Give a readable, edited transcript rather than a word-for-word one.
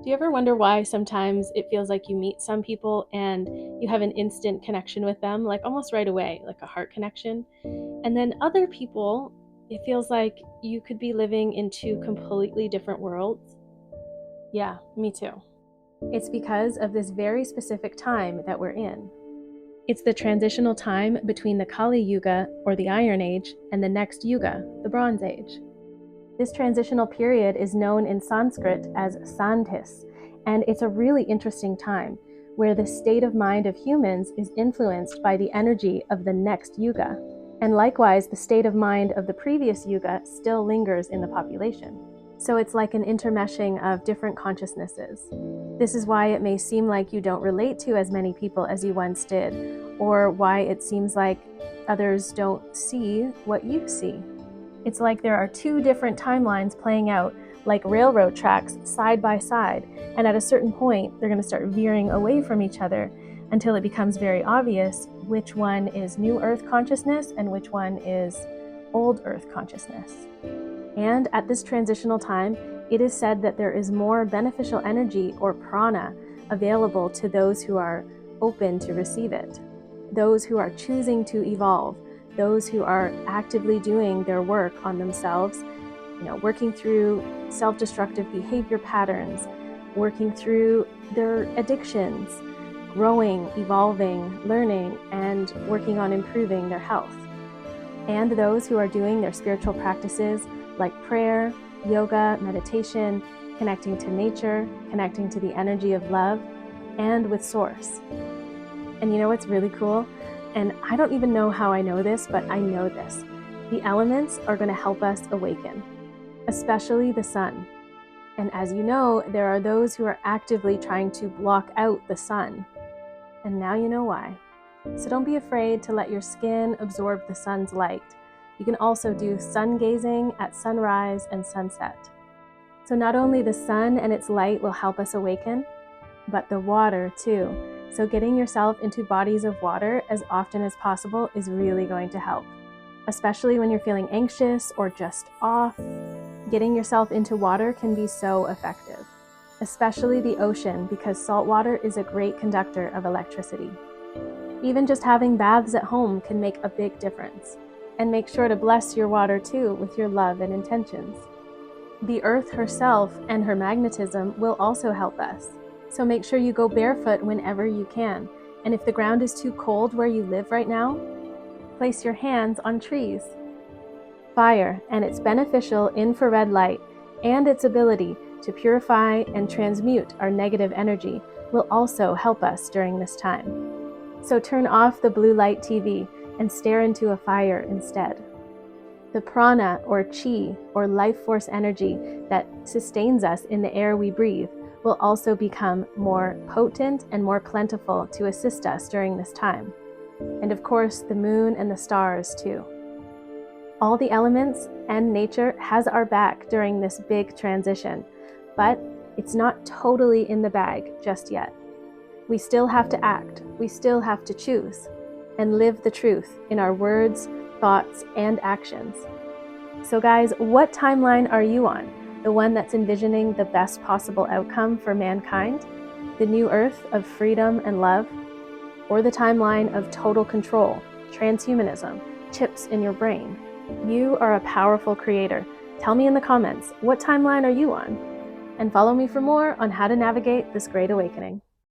Do you ever wonder why sometimes it feels like you meet some people and you have an instant connection with them, like almost right away, like a heart connection? And then other people, it feels like you could be living in two completely different worlds? Yeah, me too. It's because of this very specific time that we're in. It's the transitional time between the Kali Yuga, or the Iron Age, and the next Yuga, the Bronze Age. This transitional period is known in Sanskrit as Sandhis, and it's a really interesting time where the state of mind of humans is influenced by the energy of the next Yuga. And likewise, the state of mind of the previous Yuga still lingers in the population. So it's like an intermeshing of different consciousnesses. This is why it may seem like you don't relate to as many people as you once did, or why it seems like others don't see what you see. It's like there are two different timelines playing out, like railroad tracks side by side, and at a certain point, they're going to start veering away from each other until it becomes very obvious which one is New Earth consciousness and which one is Old Earth consciousness. And at this transitional time, it is said that there is more beneficial energy, or prana, available to those who are open to receive it, those who are choosing to evolve, those who are actively doing their work on themselves, working through self-destructive behavior patterns, working through their addictions, growing, evolving, learning, and working on improving their health. And those who are doing their spiritual practices like prayer, yoga, meditation, connecting to nature, connecting to the energy of love, and with Source. And you know what's really cool? And I don't even know how I know this, but I know this. The elements are going to help us awaken, especially the sun. And as you know, there are those who are actively trying to block out the sun. And now you know why. So don't be afraid to let your skin absorb the sun's light. You can also do sun gazing at sunrise and sunset. So not only the sun and its light will help us awaken, but the water too. So getting yourself into bodies of water as often as possible is really going to help. Especially when you're feeling anxious or just off, getting yourself into water can be so effective. Especially the ocean, because salt water is a great conductor of electricity. Even just having baths at home can make a big difference. And make sure to bless your water too with your love and intentions. The earth herself and her magnetism will also help us. So make sure you go barefoot whenever you can. And if the ground is too cold where you live right now, place your hands on trees. Fire and its beneficial infrared light and its ability to purify and transmute our negative energy will also help us during this time. So turn off the blue light TV and stare into a fire instead. The prana, or chi, or life force energy that sustains us in the air we breathe, will also become more potent and more plentiful to assist us during this time. And of course, the moon and the stars too. All the elements and nature has our back during this big transition, but it's not totally in the bag just yet. We still have to act, we still have to choose, and live the truth in our words, thoughts, and actions. So guys, what timeline are you on? The one that's envisioning the best possible outcome for mankind? The new earth of freedom and love? Or the timeline of total control, transhumanism, chips in your brain? You are a powerful creator. Tell me in the comments, what timeline are you on? And follow me for more on how to navigate this great awakening.